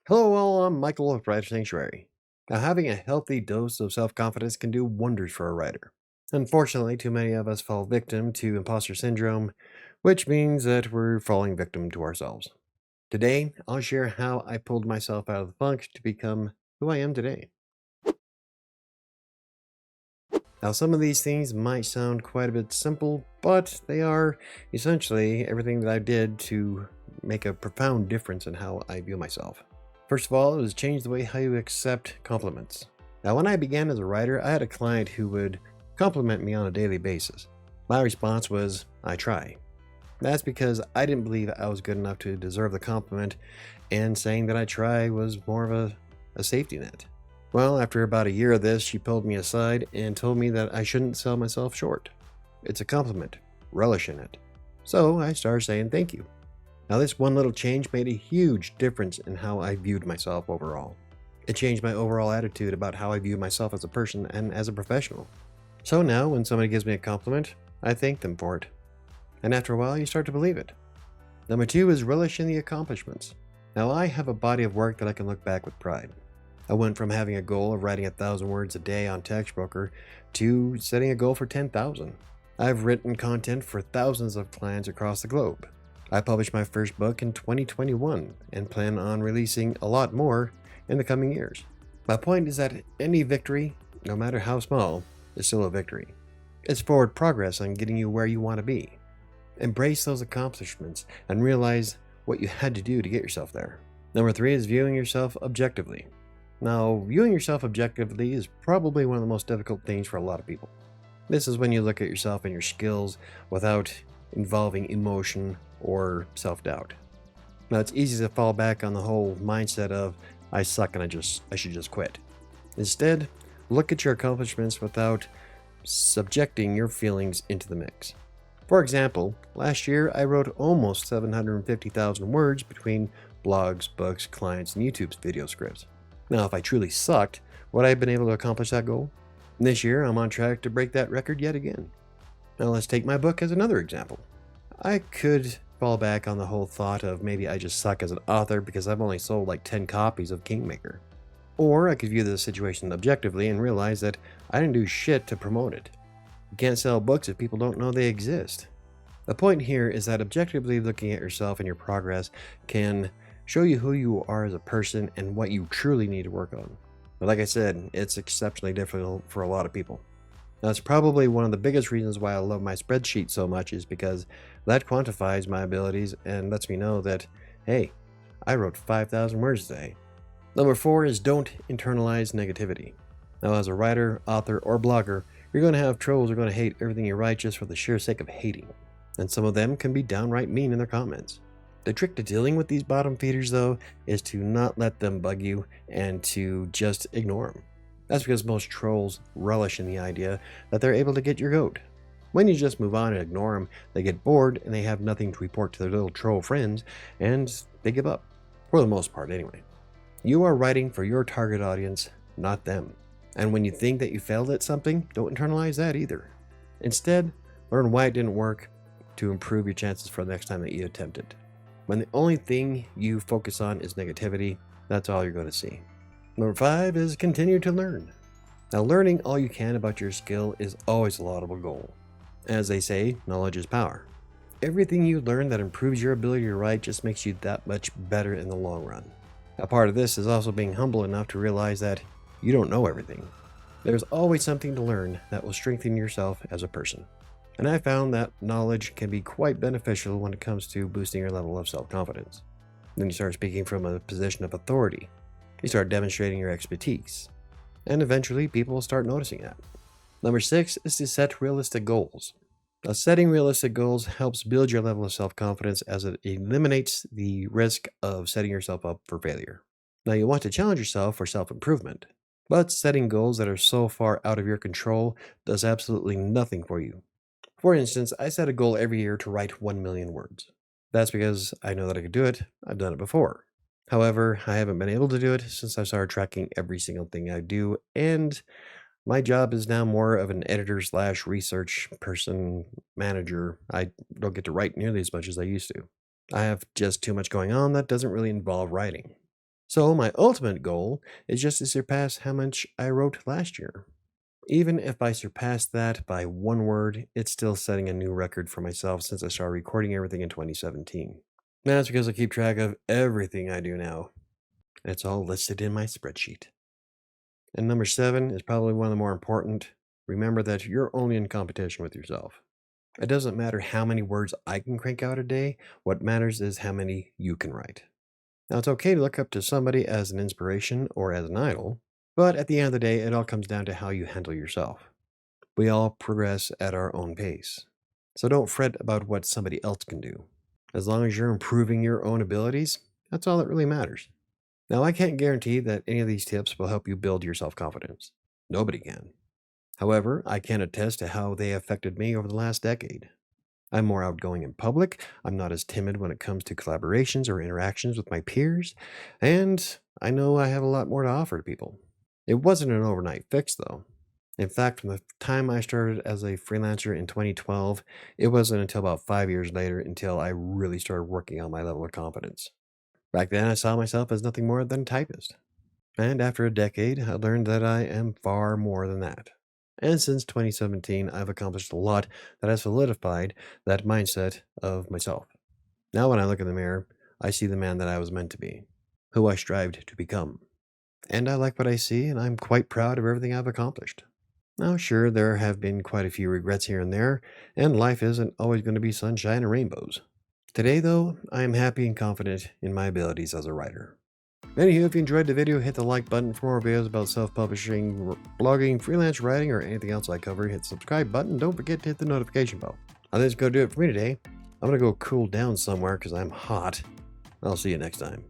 Hello, all. I'm Michael with WriterSanctuary. Now, having a healthy dose of self confidence can do wonders for a writer. Unfortunately, too many of us fall victim to imposter syndrome, which means that we're falling victim to ourselves. Today, I'll share how I pulled myself out of the funk to become who I am today. Now, some of these things might sound quite a bit simple, but they are essentially everything that I did to make a profound difference in how I view myself. First of all, it was change the way how you accept compliments. Now, when I began as a writer, I had a client who would compliment me on a daily basis. My response was, I try. That's because I didn't believe I was good enough to deserve the compliment, and saying that I try was more of a safety net. Well, after about a year of this, she pulled me aside and told me that I shouldn't sell myself short. It's a compliment, relish in it. So I started saying thank you. Now, this one little change made a huge difference in how I viewed myself overall. It changed my overall attitude about how I view myself as a person and as a professional. So now, when somebody gives me a compliment, I thank them for it. And after a while, you start to believe it. Number two is relish in the accomplishments. Now, I have a body of work that I can look back with pride. I went from having a goal of writing 1,000 words a day on TextBroker to setting a goal for 10,000. I've written content for thousands of clients across the globe. I published my first book in 2021 and plan on releasing a lot more in the coming years. My point is that any victory, no matter how small, is still a victory. It's forward progress on getting you where you want to be. Embrace those accomplishments and realize what you had to do to get yourself there. Number three is viewing yourself objectively. Now, viewing yourself objectively is probably one of the most difficult things for a lot of people. This is when you look at yourself and your skills without involving emotion or self-doubt. Now, it's easy to fall back on the whole mindset of, I suck and I should just quit. Instead, look at your accomplishments without subjecting your feelings into the mix. For example, last year I wrote almost 750,000 words between blogs, books, clients, and YouTube's video scripts. Now, if I truly sucked, would I have been able to accomplish that goal? This year, I'm on track to break that record yet again. Now, let's take my book as another example. I could fall back on the whole thought of maybe I just suck as an author because I've only sold like 10 copies of Kingmaker. Or I could view the situation objectively and realize that I didn't do shit to promote it. You can't sell books if people don't know they exist. The point here is that objectively looking at yourself and your progress can show you who you are as a person and what you truly need to work on. But like I said, it's exceptionally difficult for a lot of people. That's probably one of the biggest reasons why I love my spreadsheet so much, is because that quantifies my abilities and lets me know that, hey, I wrote 5,000 words today. Number four is don't internalize negativity. Now, as a writer, author, or blogger, you're going to have trolls who are going to hate everything you write just for the sheer sake of hating. And some of them can be downright mean in their comments. The trick to dealing with these bottom feeders, though, is to not let them bug you and to just ignore them. That's because most trolls relish in the idea that they're able to get your goat. When you just move on and ignore them, they get bored and they have nothing to report to their little troll friends, and they give up. For the most part, anyway. You are writing for your target audience, not them. And when you think that you failed at something, don't internalize that either. Instead, learn why it didn't work to improve your chances for the next time that you attempt it. When the only thing you focus on is negativity, that's all you're going to see. Number five is continue to learn. Now, learning all you can about your skill is always a laudable goal. As they say, knowledge is power. Everything you learn that improves your ability to write just makes you that much better in the long run. A part of this is also being humble enough to realize that you don't know everything. There's always something to learn that will strengthen yourself as a person. And I found that knowledge can be quite beneficial when it comes to boosting your level of self-confidence. Then you start speaking from a position of authority. You start demonstrating your expertise. And eventually, people will start noticing that. Number six is to set realistic goals. Now, setting realistic goals helps build your level of self-confidence as it eliminates the risk of setting yourself up for failure. Now, you want to challenge yourself for self-improvement, but setting goals that are so far out of your control does absolutely nothing for you. For instance, I set a goal every year to write 1 million words. That's because I know that I could do it. I've done it before. However, I haven't been able to do it since I started tracking every single thing I do, and my job is now more of an editor slash research person, manager. I don't get to write nearly as much as I used to. I have just too much going on that doesn't really involve writing. So my ultimate goal is just to surpass how much I wrote last year. Even if I surpass that by one word, it's still setting a new record for myself since I started recording everything in 2017. That's because I keep track of everything I do now. It's all listed in my spreadsheet. And number 7 is probably one of the more important. Remember that you're only in competition with yourself. It doesn't matter how many words I can crank out a day. What matters is how many you can write. Now, it's okay to look up to somebody as an inspiration or as an idol, but at the end of the day, it all comes down to how you handle yourself. We all progress at our own pace. So don't fret about what somebody else can do. As long as you're improving your own abilities, that's all that really matters. Now, I can't guarantee that any of these tips will help you build your self confidence. Nobody can. However, I can attest to how they affected me over the last decade. I'm more outgoing in public, I'm not as timid when it comes to collaborations or interactions with my peers, and I know I have a lot more to offer to people. It wasn't an overnight fix, though. In fact, from the time I started as a freelancer in 2012, it wasn't until about 5 years later until I really started working on my level of confidence. Back then, I saw myself as nothing more than a typist. And after a decade, I learned that I am far more than that. And since 2017, I've accomplished a lot that has solidified that mindset of myself. Now, when I look in the mirror, I see the man that I was meant to be, who I strived to become. And I like what I see, and I'm quite proud of everything I've accomplished. Now, sure, there have been quite a few regrets here and there, and life isn't always going to be sunshine and rainbows. Today, though, I am happy and confident in my abilities as a writer. Anywho, if you enjoyed the video, hit the like button. For more videos about self-publishing, blogging, freelance writing, or anything else I cover, hit the subscribe button. Don't forget to hit the notification bell. Now, that's going to do it for me today. I'm going to go cool down somewhere because I'm hot. I'll see you next time.